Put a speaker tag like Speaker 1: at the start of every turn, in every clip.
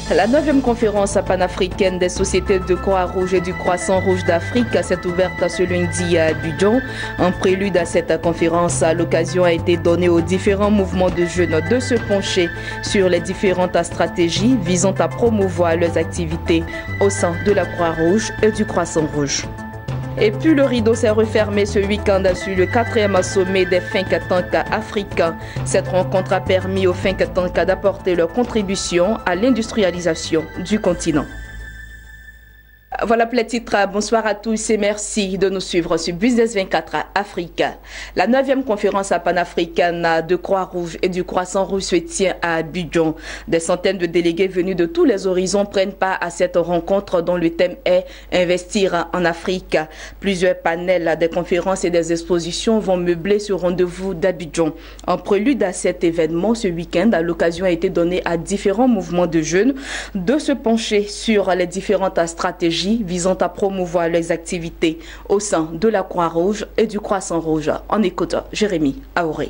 Speaker 1: La 9e conférence panafricaine des sociétés de Croix-Rouge et du Croissant-Rouge d'Afrique s'est ouverte ce lundi à Abidjan. En prélude à cette conférence, l'occasion a été donnée aux différents mouvements de jeunes de se pencher sur les différentes stratégies visant à promouvoir leurs activités au sein de la Croix-Rouge et du Croissant-Rouge. Et puis le rideau s'est refermé ce week-end sur le 4e sommet des think tanks africains. Cette rencontre a permis aux think tanks d'apporter leur contribution à l'industrialisation du continent. Voilà pour les titres. Bonsoir à tous et merci de nous suivre sur Business 24 Africa. La 9e conférence panafricaine de Croix-Rouge et du Croissant-Rouge se tient à Abidjan. Des centaines de délégués venus de tous les horizons prennent part à cette rencontre dont le thème est Investir en Afrique. Plusieurs panels, des conférences et des expositions vont meubler ce rendez-vous d'Abidjan. En prélude à cet événement, ce week-end, l'occasion a été donnée à différents mouvements de jeunes de se pencher sur les différentes stratégies visant à promouvoir les activités au sein de la Croix-Rouge et du Croissant-Rouge. En écoute, Jérémy Aouré.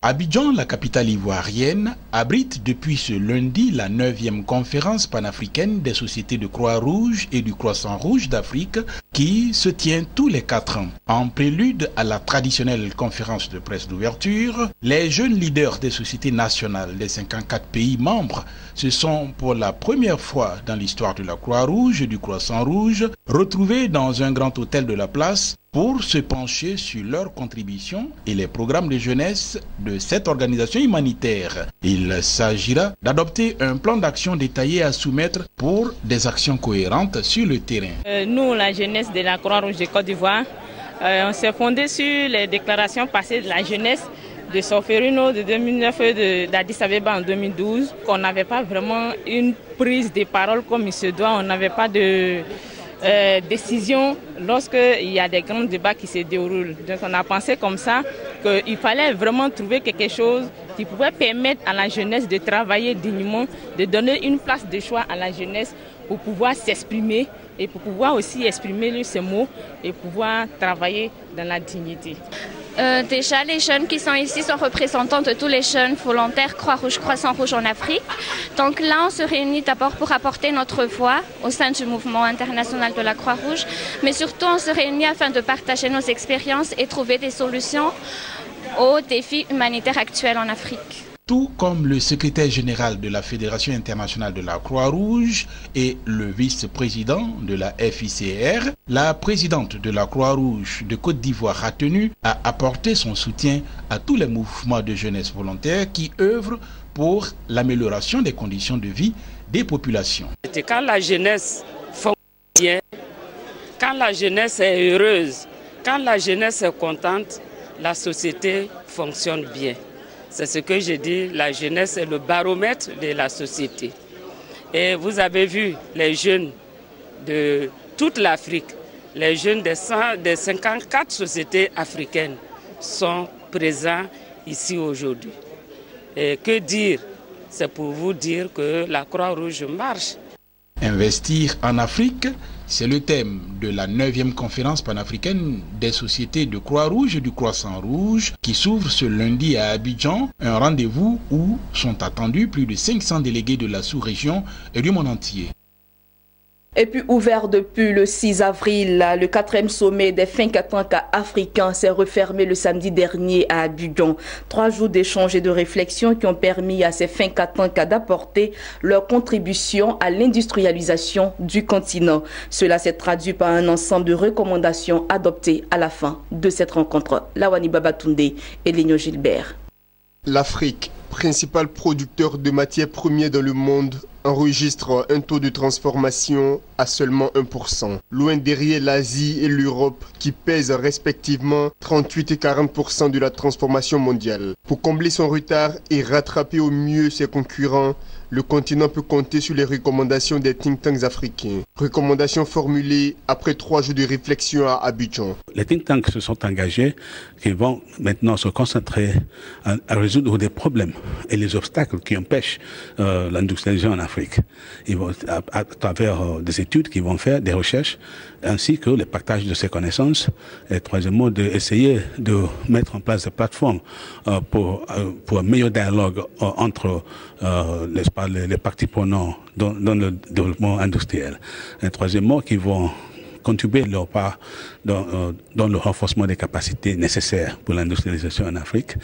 Speaker 2: Abidjan, la capitale ivoirienne, abrite depuis ce lundi la 9e conférence panafricaine des sociétés de Croix-Rouge et du Croissant-Rouge d'Afrique qui se tient tous les 4 ans. En prélude à la traditionnelle conférence de presse d'ouverture, les jeunes leaders des sociétés nationales des 54 pays membres se sont pour la première fois dans l'histoire de la Croix-Rouge et du Croissant-Rouge retrouvés dans un grand hôtel de la place pour se pencher sur leurs contributions et les programmes de jeunesse de cette organisation humanitaire. Il s'agira d'adopter un plan d'action détaillé à soumettre pour des actions cohérentes sur le terrain.
Speaker 3: Nous, la jeunesse de la Croix-Rouge de Côte d'Ivoire, on s'est fondé sur les déclarations passées de la jeunesse de Solferino de 2009 et d'Addis Abeba en 2012. On n'avait pas vraiment une prise de parole comme il se doit, on n'avait pas de décision lorsqu'il y a des grands débats qui se déroulent. Donc on a pensé comme ça qu'il fallait vraiment trouver quelque chose qui pouvait permettre à la jeunesse de travailler dignement, de donner une place de choix à la jeunesse pour pouvoir s'exprimer et pour pouvoir aussi exprimer ses mots et pouvoir travailler dans la dignité.
Speaker 4: Déjà, les jeunes qui sont ici sont représentants de tous les jeunes volontaires Croix-Rouge, Croissant-Rouge en Afrique. Donc là, on se réunit d'abord pour apporter notre voix au sein du mouvement international de la Croix-Rouge, mais surtout on se réunit afin de partager nos expériences et trouver des solutions aux défis humanitaires actuels en Afrique.
Speaker 2: Tout comme le secrétaire général de la Fédération internationale de la Croix-Rouge et le vice-président de la FICR, la présidente de la Croix-Rouge de Côte d'Ivoire a tenu à apporter son soutien à tous les mouvements de jeunesse volontaire qui œuvrent pour l'amélioration des conditions de vie des populations.
Speaker 5: Quand la jeunesse fonctionne bien, quand la jeunesse est heureuse, quand la jeunesse est contente, la société fonctionne bien. C'est ce que je dis, la jeunesse est le baromètre de la société. Et vous avez vu les jeunes de toute l'Afrique, les jeunes des 54 sociétés africaines sont présents ici aujourd'hui. Et que dire? C'est pour vous dire que la Croix-Rouge marche.
Speaker 2: Investir en Afrique, c'est le thème de la 9e conférence panafricaine des sociétés de Croix-Rouge et du Croissant-Rouge qui s'ouvre ce lundi à Abidjan, un rendez-vous où sont attendus plus de 500 délégués de la sous-région et du monde entier.
Speaker 1: Et puis ouvert depuis le 6 avril, le 4e sommet des think tanks africains s'est refermé le samedi dernier à Abidjan. 3 jours d'échanges et de réflexion qui ont permis à ces think tanks d'apporter leur contribution à l'industrialisation du continent. Cela s'est traduit par un ensemble de recommandations adoptées à la fin de cette rencontre. Lawani Babatunde et Lénio Gilbert.
Speaker 6: L'Afrique, principal producteur de matières premières dans le monde, enregistre un taux de transformation à seulement 1%, loin derrière l'Asie et l'Europe qui pèsent respectivement 38 et 40% de la transformation mondiale. Pour combler son retard et rattraper au mieux ses concurrents, le continent peut compter sur les recommandations des think tanks africains. Recommandations formulées après 3 jours de réflexion à Abidjan.
Speaker 7: Les think tanks se sont engagés qui vont maintenant se concentrer à résoudre des problèmes et les obstacles qui empêchent l'industrialisation en Afrique. Afrique. Ils vont, à travers des études qu'ils vont faire, des recherches, ainsi que le partage de ces connaissances. Et troisièmement, d'essayer de mettre en place des plateformes pour un meilleur dialogue entre les parties prenantes dans le développement industriel. Et troisièmement, qui vont contribuer leur part dans le renforcement des capacités nécessaires pour l'industrialisation en Afrique.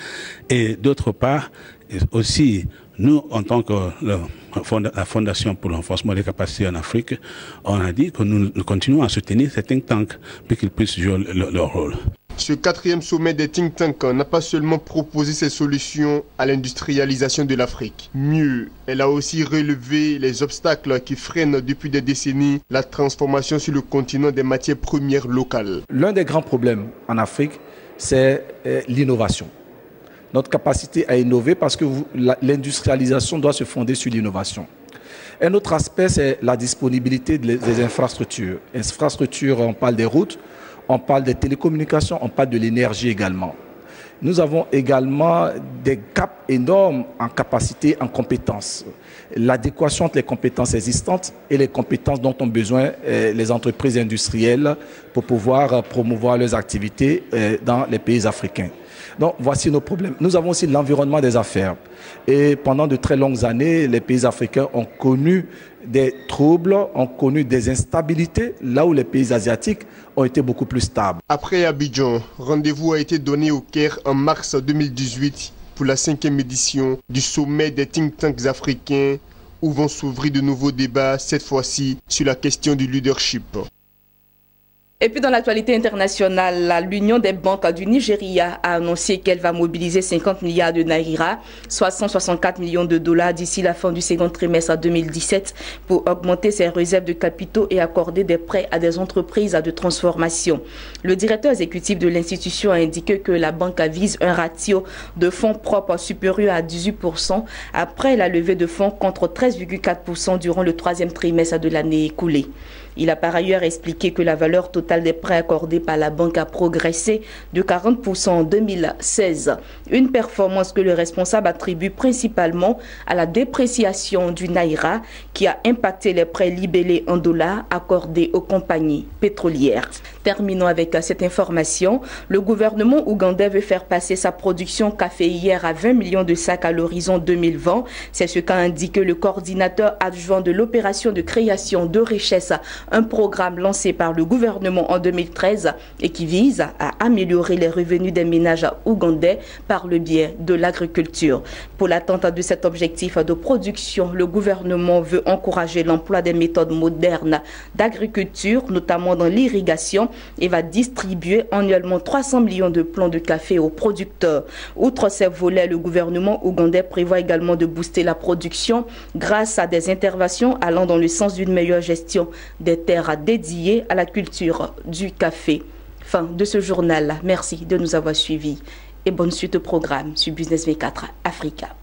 Speaker 7: Et d'autre part, aussi, nous, en tant que la Fondation pour le renforcement des capacités en Afrique, on a dit que nous continuons à soutenir ces think tanks pour qu'ils puissent jouer leur rôle.
Speaker 6: Ce 4e sommet des think tanks n'a pas seulement proposé ses solutions à l'industrialisation de l'Afrique. Mieux, elle a aussi relevé les obstacles qui freinent depuis des décennies la transformation sur le continent des matières premières locales.
Speaker 8: L'un des grands problèmes en Afrique, c'est l'innovation. Notre capacité à innover, parce que l'industrialisation doit se fonder sur l'innovation. Un autre aspect, c'est la disponibilité des infrastructures. Infrastructures, on parle des routes, on parle des télécommunications, on parle de l'énergie également. Nous avons également des gaps énormes en capacité, en compétences. L'adéquation entre les compétences existantes et les compétences dont ont besoin les entreprises industrielles pour pouvoir promouvoir leurs activités dans les pays africains. Donc voici nos problèmes. Nous avons aussi l'environnement des affaires. Et pendant de très longues années, les pays africains ont connu des troubles, ont connu des instabilités, là où les pays asiatiques ont été beaucoup plus stables.
Speaker 6: Après Abidjan, rendez-vous a été donné au Caire en mars 2018 pour la 5e édition du sommet des think tanks africains où vont s'ouvrir de nouveaux débats, cette fois-ci sur la question du leadership.
Speaker 1: Et puis dans l'actualité internationale, l'Union des banques du Nigeria a annoncé qu'elle va mobiliser 50 milliards de naira, soit 164 millions de dollars d'ici la fin du second trimestre 2017 pour augmenter ses réserves de capitaux et accorder des prêts à des entreprises de transformation. Le directeur exécutif de l'institution a indiqué que la banque vise un ratio de fonds propres supérieur à 18% après la levée de fonds contre 13,4% durant le 3e trimestre de l'année écoulée. Il a par ailleurs expliqué que la valeur totale des prêts accordés par la banque a progressé de 40% en 2016. Une performance que le responsable attribue principalement à la dépréciation du naira qui a impacté les prêts libellés en dollars accordés aux compagnies pétrolières. Terminons avec cette information. Le gouvernement ougandais veut faire passer sa production caféière à 20 millions de sacs à l'horizon 2020. C'est ce qu'a indiqué le coordinateur adjoint de l'opération de création de richesses, un programme lancé par le gouvernement en 2013 et qui vise à améliorer les revenus des ménages ougandais par le biais de l'agriculture. Pour l'atteinte de cet objectif de production, le gouvernement veut encourager l'emploi des méthodes modernes d'agriculture, notamment dans l'irrigation, et va distribuer annuellement 300 millions de plants de café aux producteurs. Outre ces volets, le gouvernement ougandais prévoit également de booster la production grâce à des interventions allant dans le sens d'une meilleure gestion des terres dédiées à la culture du café. Fin de ce journal. Merci de nous avoir suivis et bonne suite au programme sur Business 24 Africa.